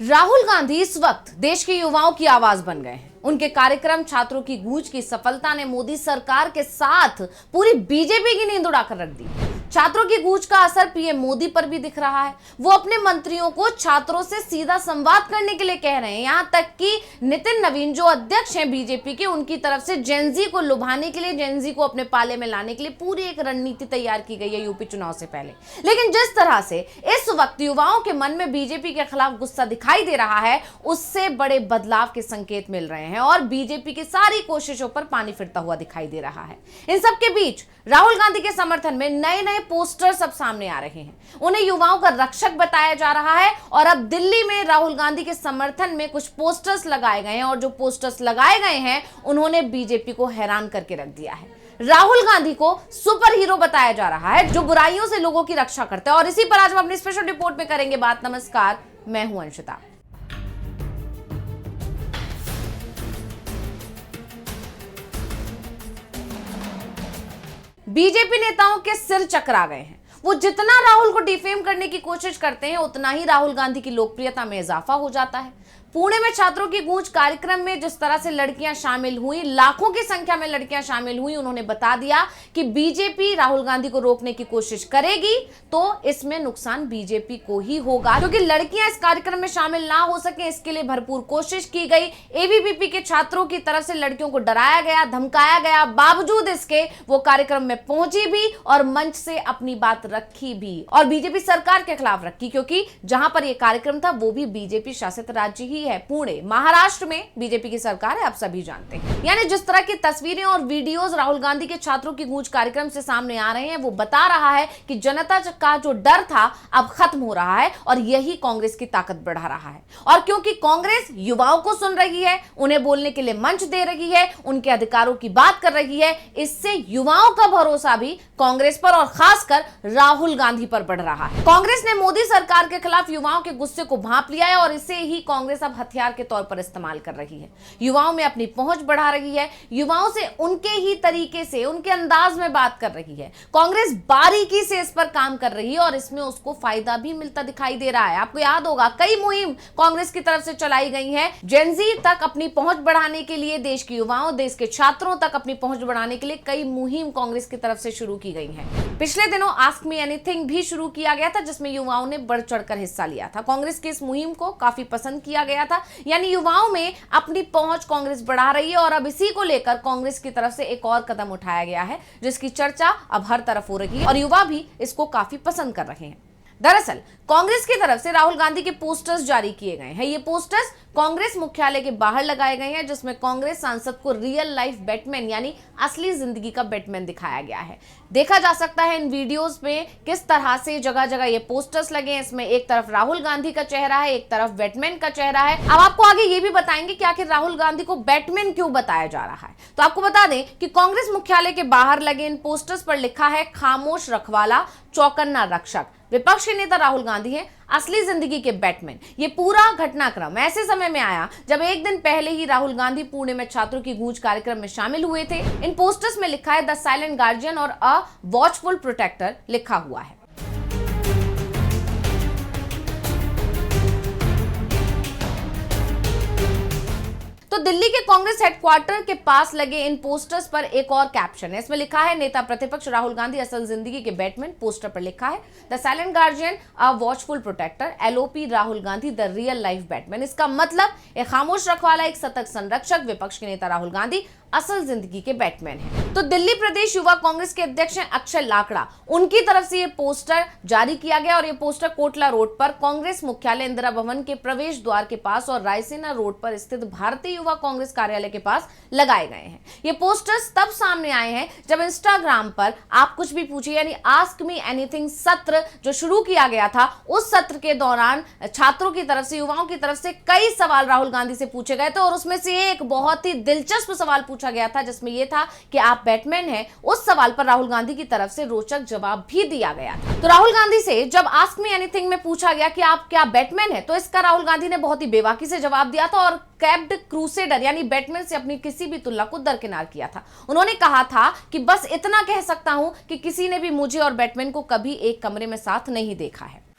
राहुल गांधी इस वक्त देश के युवाओं की आवाज बन गए हैं। उनके कार्यक्रम छात्रों की गूंज की सफलता ने मोदी सरकार के साथ पूरी बीजेपी की नींद उड़ाकर रख दी। छात्रों की गूंज का असर पीएम मोदी पर भी दिख रहा है। वो अपने मंत्रियों को छात्रों से सीधा संवाद करने के लिए कह रहे हैं। यहां तक कि नितिन नवीन जो अध्यक्ष हैं बीजेपी के, उनकी तरफ से जेनजी को लुभाने के लिए, जेनजी को अपने पाले में लाने के लिए पूरी एक रणनीति तैयार की गई है यूपी चुनाव से पहले। लेकिन जिस तरह से इस वक्त युवाओं के मन में बीजेपी के खिलाफ गुस्सा दिखाई दे रहा है, उससे बड़े बदलाव के संकेत मिल रहे हैं और बीजेपी की सारी कोशिशों पर पानी फिरता हुआ दिखाई दे रहा है। इन सबके बीच राहुल गांधी के समर्थन में नए नए पोस्टर सब सामने आ रहे हैं। उन्हें युवाओं का रक्षक बताया जा रहा है और अब दिल्ली में राहुल गांधी के समर्थन में कुछ पोस्टर्स लगाए गए हैं और जो पोस्टर्स लगाए गए हैं उन्होंने बीजेपी को हैरान करके रख दिया है। राहुल गांधी को सुपर हीरो बताया जा रहा है जो बुराइयों से लोगों की रक्षा करता है और इसी पर आज हम अपनी स्पेशल रिपोर्ट में करेंगे बात। नमस्कार, मैं हूं अंशिता। बीजेपी नेताओं के सिर चकरा गए हैं। वो जितना राहुल को डिफेम करने की कोशिश करते हैं उतना ही राहुल गांधी की लोकप्रियता में इजाफा हो जाता है। पुणे में छात्रों की गूंज कार्यक्रम में जिस तरह से लड़कियां शामिल हुई, लाखों की संख्या में लड़कियां शामिल हुई, उन्होंने बता दिया कि बीजेपी राहुल गांधी को रोकने की कोशिश करेगी तो इसमें नुकसान बीजेपी को ही होगा, क्योंकि लड़कियां इस कार्यक्रम में शामिल ना हो सके इसके लिए भरपूर कोशिश की गई। एबीवीपी के छात्रों की तरफ से लड़कियों को डराया गया, धमकाया गया, बावजूद इसके वो कार्यक्रम में पहुंची भी और मंच से अपनी बात रखी भी और बीजेपी सरकार के खिलाफ रखी, क्योंकि जहां पर यह कार्यक्रम था वो भी बीजेपी शासित राज्य ही है। पुणे महाराष्ट्र में बीजेपी की सरकार है, आप सभी जानते हैं। यानी जिस तरह की तस्वीरें और वीडियोस राहुल गांधी के छात्रों की गूंज कार्यक्रम से सामने आ रहे हैं वो बता रहा है कि जनता का जो डर था अब खत्म हो रहा है और यही कांग्रेस की ताकत बढ़ा रहा है। और क्योंकि कांग्रेस युवाओं को सुन रही है, उन्हें बोलने के लिए मंच दे रही है, उनके अधिकारों की बात कर रही है, इससे युवाओं का भरोसा भी कांग्रेस पर और खासकर राहुल गांधी पर बढ़ रहा है। कांग्रेस ने मोदी सरकार के खिलाफ युवाओं के गुस्से को भांप लिया है और इसे ही कांग्रेस अब हथियार के तौर पर इस्तेमाल कर रही है। युवाओं में अपनी पहुंच बढ़ा रही है, युवाओं से उनके ही तरीके से, उनके अंदाज में बात कर रही है। कांग्रेस बारीकी से इस पर काम कर रही है और इसमें उसको फायदा भी मिलता दिखाई दे रहा है। आपको याद होगा कई मुहिम कांग्रेस की तरफ से चलाई गई है जेनजी तक अपनी पहुंच बढ़ाने के लिए, देश के युवाओं, देश के छात्रों तक अपनी पहुंच बढ़ाने के लिए कई मुहिम कांग्रेस की तरफ से शुरू की गई है। पिछले दिनों आस्क मी एनीथिंग भी शुरू किया गया था जिसमें युवाओं ने बढ़ चढ़कर हिस्सा लिया था। कांग्रेस की इस मुहिम को काफी पसंद किया गया था। यानी युवाओं में अपनी पहुंच कांग्रेस बढ़ा रही है और अब इसी को लेकर कांग्रेस की तरफ से एक और कदम उठाया गया है जिसकी चर्चा अब हर तरफ हो रही है और युवा भी इसको काफी पसंद कर रहे हैं। दरअसल कांग्रेस की तरफ से राहुल गांधी के पोस्टर्स जारी किए गए हैं। ये पोस्टर्स कांग्रेस मुख्यालय के बाहर लगाए गए हैं जिसमें कांग्रेस सांसद को रियल लाइफ बैटमैन यानी असली जिंदगी का बैटमैन दिखाया गया है। देखा जा सकता है इन वीडियोस में किस तरह से जगह जगह ये पोस्टर्स लगे हैं। इसमें एक तरफ राहुल गांधी का चेहरा है, एक तरफ बैटमैन का चेहरा है। अब आपको आगे ये भी बताएंगे कि आखिर राहुल गांधी को बैटमैन क्यों बताया जा रहा है। तो आपको बता दें कि कांग्रेस मुख्यालय के बाहर लगे इन पोस्टर्स पर लिखा है, खामोश रखवाला, चौकन्ना रक्षक। विपक्ष के नेता राहुल गांधी हैं असली जिंदगी के बैटमैन। ये पूरा घटनाक्रम ऐसे समय में आया जब एक दिन पहले ही राहुल गांधी पुणे में छात्रों की गूंज कार्यक्रम में शामिल हुए थे। इन पोस्टर्स में लिखा है द साइलेंट गार्जियन और अ वॉचफुल प्रोटेक्टर लिखा हुआ है। तो दिल्ली के कांग्रेस हेडक्वार्टर के पास लगे इन पोस्टर्स पर एक और कैप्शन है। इसमें लिखा है नेता प्रतिपक्ष राहुल गांधी असल जिंदगी के बैटमैन। पोस्टर पर लिखा है the silent guardian a watchful protector, LOP Rahul Gandhi the real life Batman. इसका मतलब एक खामोश रखवाला, एक सतर्क संरक्षक, विपक्ष के नेता राहुल गांधी असल जिंदगी के बैटमैन है। तो दिल्ली प्रदेश युवा कांग्रेस के अध्यक्ष हैं अक्षय लाकड़ा, उनकी तरफ से ये पोस्टर जारी किया गया और ये पोस्टर कोटला रोड पर कांग्रेस मुख्यालय इंदिरा भवन के प्रवेश द्वार के पास और रायसेना रोड पर स्थित भारतीय युवा कांग्रेस कार्यालय के पास लगाए गए हैं। ये पोस्टर्स तब सामने आए हैं जब इंस्टाग्राम पर आप कुछ भी पूछिए यानी आस्क मी एनीथिंग सत्र जो शुरू किया गया था, उस सत्र के दौरान छात्रों की तरफ से, युवाओं की तरफ से कई सवाल राहुल गांधी से पूछे गए थे और उसमें से एक बहुत ही दिलचस्प सवाल पूछा गया था जिसमें यह था कि आप बैटमैन हैं। उस सवाल पर राहुल गांधी की तरफ से रोचक जवाब भी दिया गया था। तो राहुल गांधी से जब आस्क मी एनीथिंग में पूछा गया कि आप क्या बैटमैन हैं, तो इसका राहुल गांधी ने बहुत ही बेबाकी से जवाब दिया था और कैप्ड क्रूसेडर यानी बैटमैन से अपनी किसी भी तुलना को दरकिनार किया था। उन्होंने कहा था कि बस इतना कह सकता हूं कि किसी ने भी मुझे और बैटमैन को कभी एक कमरे में साथ नहीं देखा है।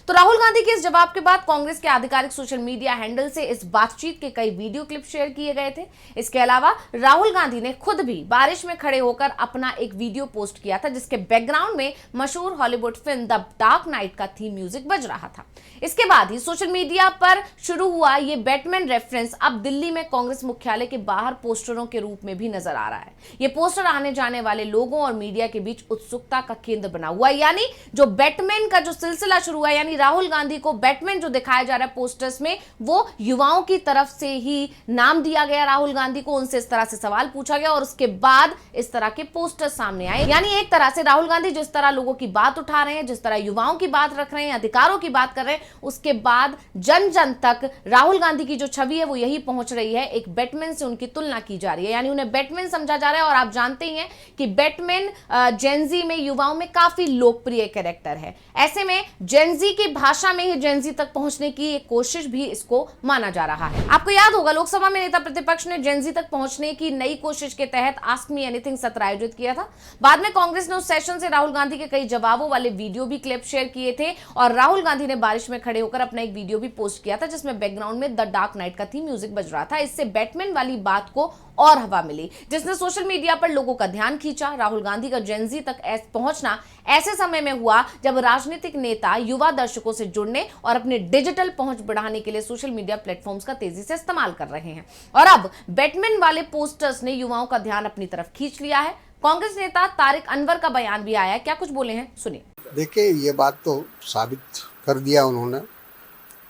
तो राहुल गांधी के इस जवाब के बाद कांग्रेस के आधिकारिक सोशल मीडिया हैंडल से इस बातचीत के कई वीडियो क्लिप शेयर किए गए थे। इसके अलावा राहुल गांधी ने खुद भी बारिश में खड़े होकर अपना एक वीडियो पोस्ट किया था, जिसके बैकग्राउंड में मशहूर Hollywood film the dark night का थीम म्यूजिक बज रहा था। इसके बाद ही सोशल मीडिया पर शुरू हुआ ये बैटमैन रेफरेंस अब दिल्ली में कांग्रेस मुख्यालय के बाहर पोस्टरों के रूप में भी नजर आ रहा है। ये पोस्टर आने जाने वाले लोगों और मीडिया के बीच उत्सुकता का केंद्र बना हुआ है। यानी जो बैटमैन का जो सिलसिला शुरू हुआ, यानी राहुल गांधी को बैटमैन जो दिखाया जा रहा है पोस्टर्स में, वो युवाओं की तरफ से ही नाम दिया गया राहुल गांधी को, उनसे इस तरह से सवाल पूछा गया और उसके बाद इस तरह के पोस्टर सामने आए। यानी एक तरह से राहुल गांधी जिस तरह लोगों की बात उठा रहे हैं, जिस तरह युवाओं की बात रख रहे हैं, अधिकारों की बात कर रहे हैं, उसके बाद जन जन तक राहुल गांधी की जो छवि है वो यही पहुंच रही है। एक बैटमैन से उनकी तुलना की जा रही है, यानी उन्हें बैटमैन समझा जा रहा है। और आप जानते ही हैं कि बैटमैन जेनजी में, युवाओं में काफी लोकप्रिय कैरेक्टर है। ऐसे में जेनजी की भाषा में ही जेनजी तक पहुंचने की एक कोशिश भी इसको माना जा रहा है। आपको याद होगा लोकसभा में नेता प्रतिपक्ष ने जेनजी तक पहुंचने की नई कोशिश के तहत आस्क मी एनीथिंग सत्र आयोजित किया था। बाद में कांग्रेस ने उस सेशन से राहुल गांधी के कई जवाबों वाले वीडियो भी क्लिप शेयर किए थे और राहुल गांधी ने बारिश में खड़े होकर अपना एक वीडियो भी पोस्ट किया था, जिसमें बैकग्राउंड में द डार्क नाइट का थीम म्यूजिक बज रहा था। इससे बैटमैन वाली बात को और हवा मिली, जिसने सोशल मीडिया पर लोगों का ध्यान खींचा। राहुल गांधी का जेनजी तक पहुंचना ऐसे समय में हुआ जब राजनीतिक नेता युवा दर्शकों से जुड़ने और अपने डिजिटल पहुंच बढ़ाने के लिए सोशल मीडिया प्लेटफॉर्म्स का तेजी से इस्तेमाल कर रहे हैं। और अब बैटमैन वाले पोस्टर्स ने युवाओं का ध्यान अपनी तरफ खींच लिया है। कांग्रेस नेता तारिक अनवर का बयान भी आया है, क्या कुछ बोले हैं सुनिए। देखिए, ये बात तो साबित कर दिया उन्होंने,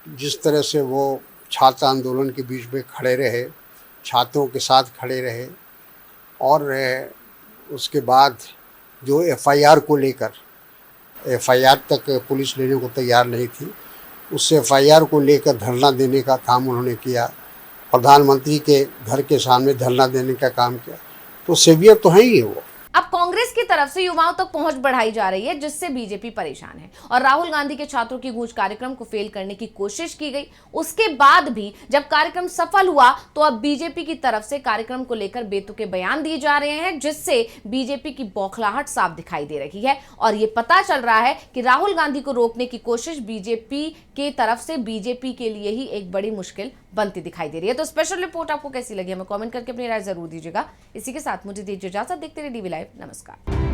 जिस तरह से वो छात्र आंदोलन के बीच में खड़े रहे, छात्रों के साथ खड़े रहे और उसके बाद जो एफआईआर को लेकर, एफआईआर तक पुलिस लेने को तैयार नहीं थी, उस एफआईआर को लेकर धरना देने का काम उन्होंने किया, प्रधानमंत्री के घर के सामने धरना देने का काम किया। तो सेवियर तो है ही वो। अब कांग्रेस की तरफ से युवाओं तक पहुंच बढ़ाई जा रही है, जिससे बीजेपी परेशान है और राहुल गांधी के छात्रों की गूंज कार्यक्रम को फेल करने की कोशिश की गई। उसके बाद भी जब कार्यक्रम सफल हुआ तो अब बीजेपी की तरफ से कार्यक्रम को लेकर बेतुके बयान दिए जा रहे हैं, जिससे बीजेपी की बौखलाहट साफ दिखाई दे रही है। और ये पता चल रहा है कि राहुल गांधी को रोकने की कोशिश बीजेपी की तरफ से बीजेपी के लिए ही एक बड़ी मुश्किल बनती दिखाई दे रही है। तो स्पेशल रिपोर्ट आपको कैसी लगी हमें कमेंट करके अपनी राय जरूर दीजिएगा। इसी के साथ मुझे दीजिए इजाजत। देखते रहिए डीवी लाइव। नमस्कार।